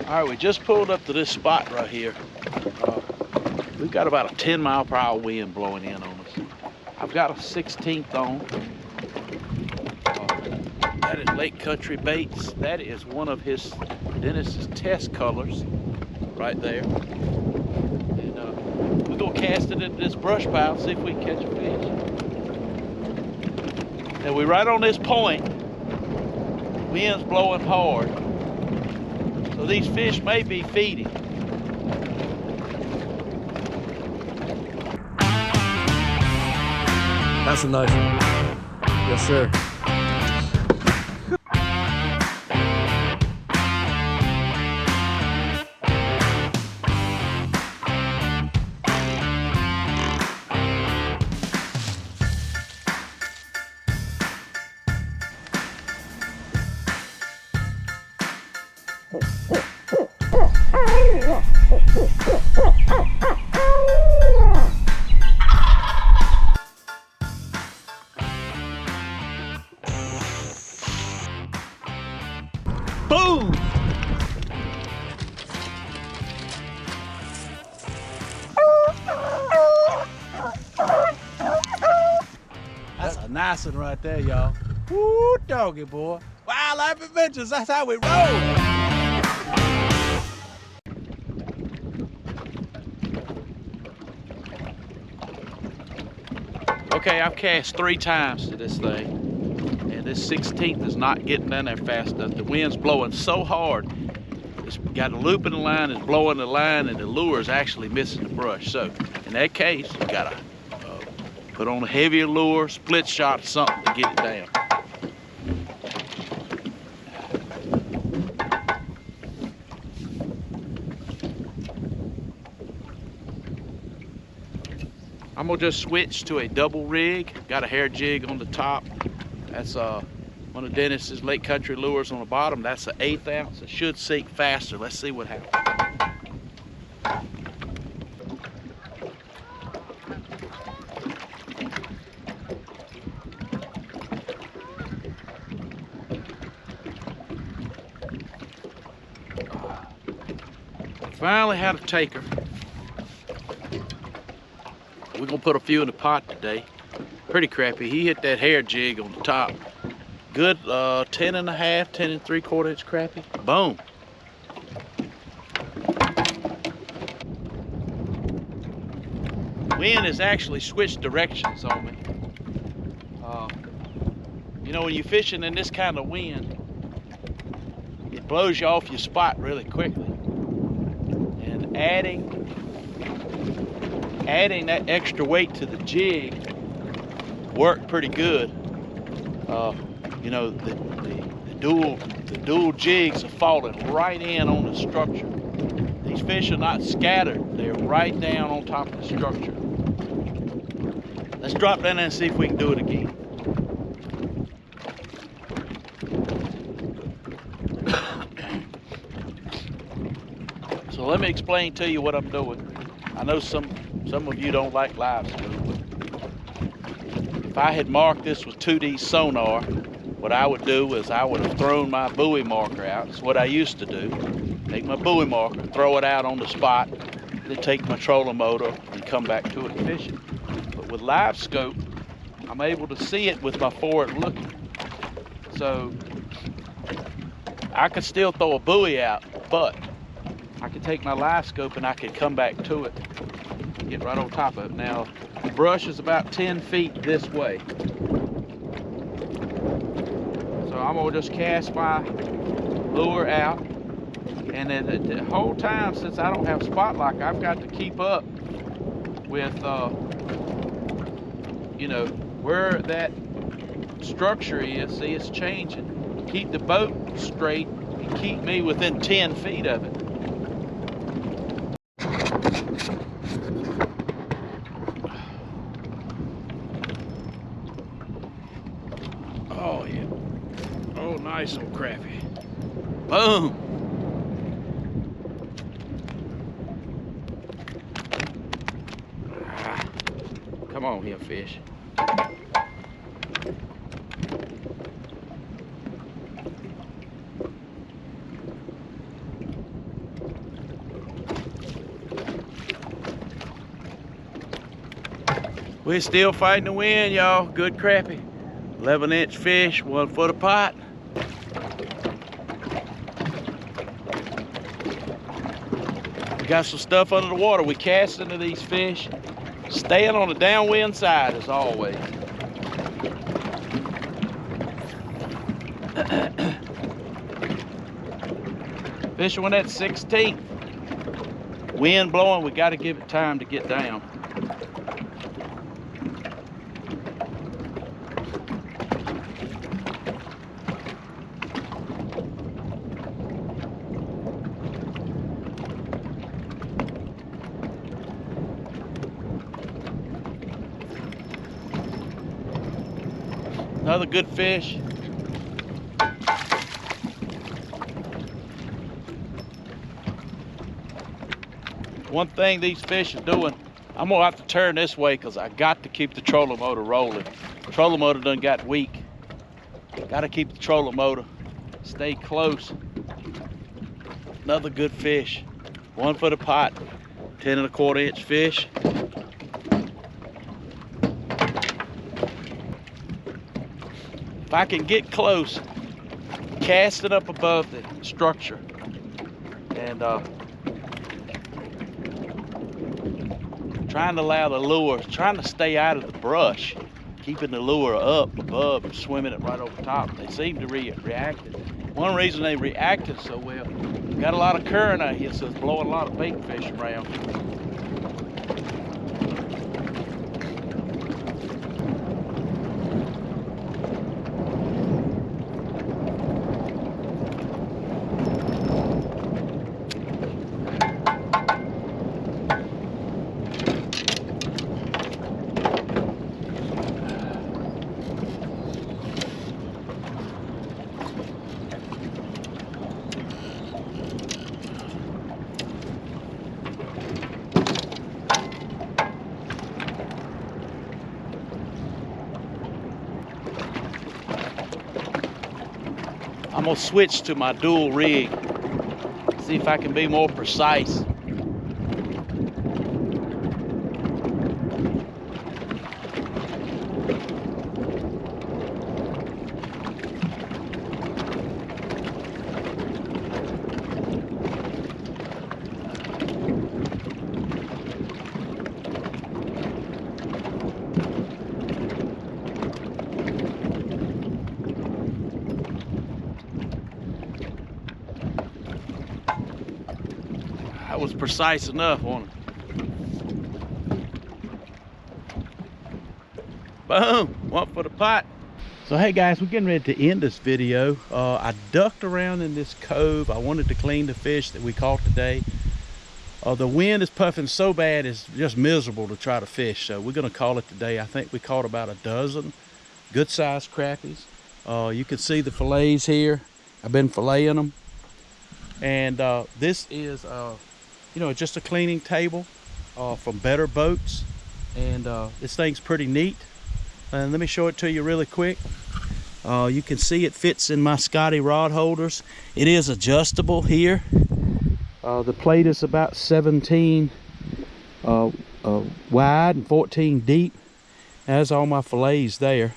All right, we just pulled up to this spot right here. We've got about a 10-mile-per-hour wind blowing in on us. I've got a 16th on. That is Lake Country Baits. That is one of Dennis's test colors right there. And we're gonna cast it into this brush pile, see if we can catch a fish. And we're right on this point. The wind's blowing hard. So these fish may be feeding. That's a nice one. Yes, sir. Boom! That's a nice one right there, y'all. Woo, doggy boy. Wildlife Adventures, that's how we roll. Okay, I've cast 3 times to this thing, and this 16th is not getting down there fast enough. The wind's blowing so hard, it's got a loop in the line, it's blowing the line, and the lure is actually missing the brush. So, in that case, you gotta put on a heavier lure, split shot, something to get it down. I'm gonna just switch to a double rig. Got a hair jig on the top. That's one of Dennis's Lake Country lures on the bottom. That's an 1/8 ounce. It should sink faster. Let's see what happens. Finally had a taker. We're gonna put a few in the pot today. Pretty crappy. He hit that hair jig on the top. Good 10.5, 10 3/4 inch crappie. Boom. Wind has actually switched directions on me. You know, when you're fishing in this kind of wind, it blows you off your spot really quickly. And adding that extra weight to the jig worked pretty good. You know, the dual jigs are falling right in on the structure. These fish are not scattered, they're right down on top of the structure. Let's drop down there and see if we can do it again. So let me explain to you what I'm doing. I know some of you don't like live scoop. If I had marked this with 2D sonar, what I would do is I would have thrown my buoy marker out. It's what I used to do. Take my buoy marker, throw it out on the spot, then take my trolling motor and come back to it and fish it. But with live scope, I'm able to see it with my forward looking. So I could still throw a buoy out, but I could take my live scope and I could come back to it, get right on top of it. Now, the brush is about 10 feet this way. So I'm gonna just cast my lure out. And then the whole time, since I don't have spot lock, I've got to keep up with, you know, where that structure is. See, it's changing. Keep the boat straight and keep me within 10 feet of it. Oh, yeah. Oh, nice old crappie. Boom. Come on here, fish. We're still fighting the wind, y'all. Good crappie. 11-inch fish, 1 foot a pot. We got some stuff under the water. We cast into these fish, staying on the downwind side as always. Fishing when that 16th. Wind blowing, we got to give it time to get down. Another good fish. One thing these fish are doing, I'm gonna have to turn this way because I got to keep the trolling motor rolling. The trolling motor done got weak. Got to keep the trolling motor. Stay close. Another good fish. 1 foot a pot. 10 1/4 inch fish. If I can get close, cast it up above the structure and trying to allow the lure, trying to stay out of the brush, keeping the lure up above and swimming it right over top. They seem to react. One reason they reacted so well, we got a lot of current out here, so it's blowing a lot of bait fish around. I'm gonna switch to my dual rig, see if I can be more precise. That was precise enough on it. Boom, 1 foot a pot. So hey guys, we're getting ready to end this video. I ducked around in this cove. I wanted to clean the fish that we caught today. The wind is puffing so bad it's just miserable to try to fish. So we're gonna call it today. I think we caught about a dozen good sized crappies. You can see the fillets here. I've been filleting them. And this is you know, just a cleaning table from Better Boats, and this thing's pretty neat. And let me show it to you really quick. You can see it fits in my Scotty rod holders. It is adjustable here. The plate is about 17 wide and 14 deep. Has all my fillets there.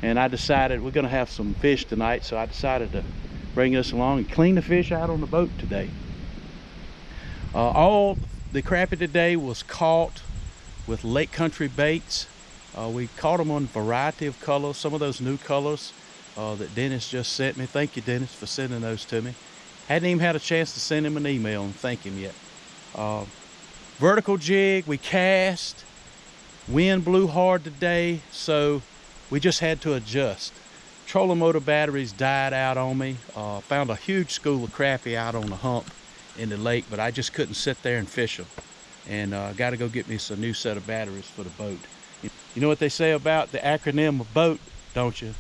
And I decided we're gonna have some fish tonight, so I decided to bring this along and clean the fish out on the boat today. All the crappie today was caught with Lake Country baits. We caught them on a variety of colors, some of those new colors that Dennis just sent me. Thank you, Dennis, for sending those to me. Hadn't even had a chance to send him an email and thank him yet. Vertical jig, we cast. Wind blew hard today, so we just had to adjust. Trolling motor batteries died out on me. Found a huge school of crappie out on the hump in the lake, but I just couldn't sit there and fish them. And got to go get me some new set of batteries for the boat. You know what they say about the acronym of BOAT, don't you?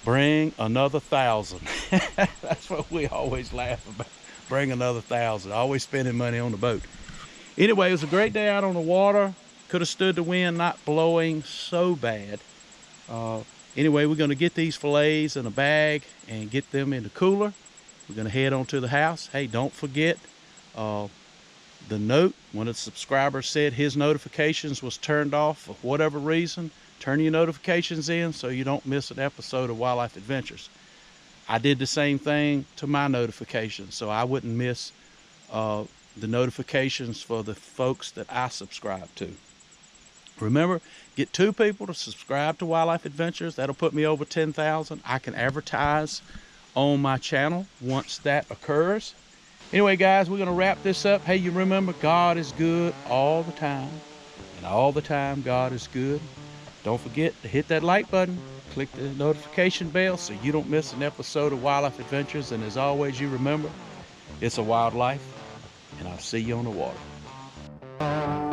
Bring another 1,000. That's what we always laugh about. Bring another 1,000. Always spending money on the boat. Anyway, it was a great day out on the water. Could have stood the wind not blowing so bad. Anyway, we're going to get these fillets in a bag and get them in the cooler. We're going to head on to the house. Hey, don't forget, the note when a subscriber said his notifications was turned off for whatever reason. Turn your notifications in so you don't miss an episode of Wildlife Adventures. I did the same thing to my notifications so I wouldn't miss the notifications for the folks that I subscribe to. Remember, get 2 people to subscribe to Wildlife Adventures. That'll put me over 10,000. I can advertise on my channel once that occurs. Anyway, guys, we're going to wrap this up. Hey, you remember, God is good all the time. And all the time, God is good. Don't forget to hit that like button. Click the notification bell so you don't miss an episode of Wildlife Adventures. And as always, you remember, it's a wild life. And I'll see you on the water.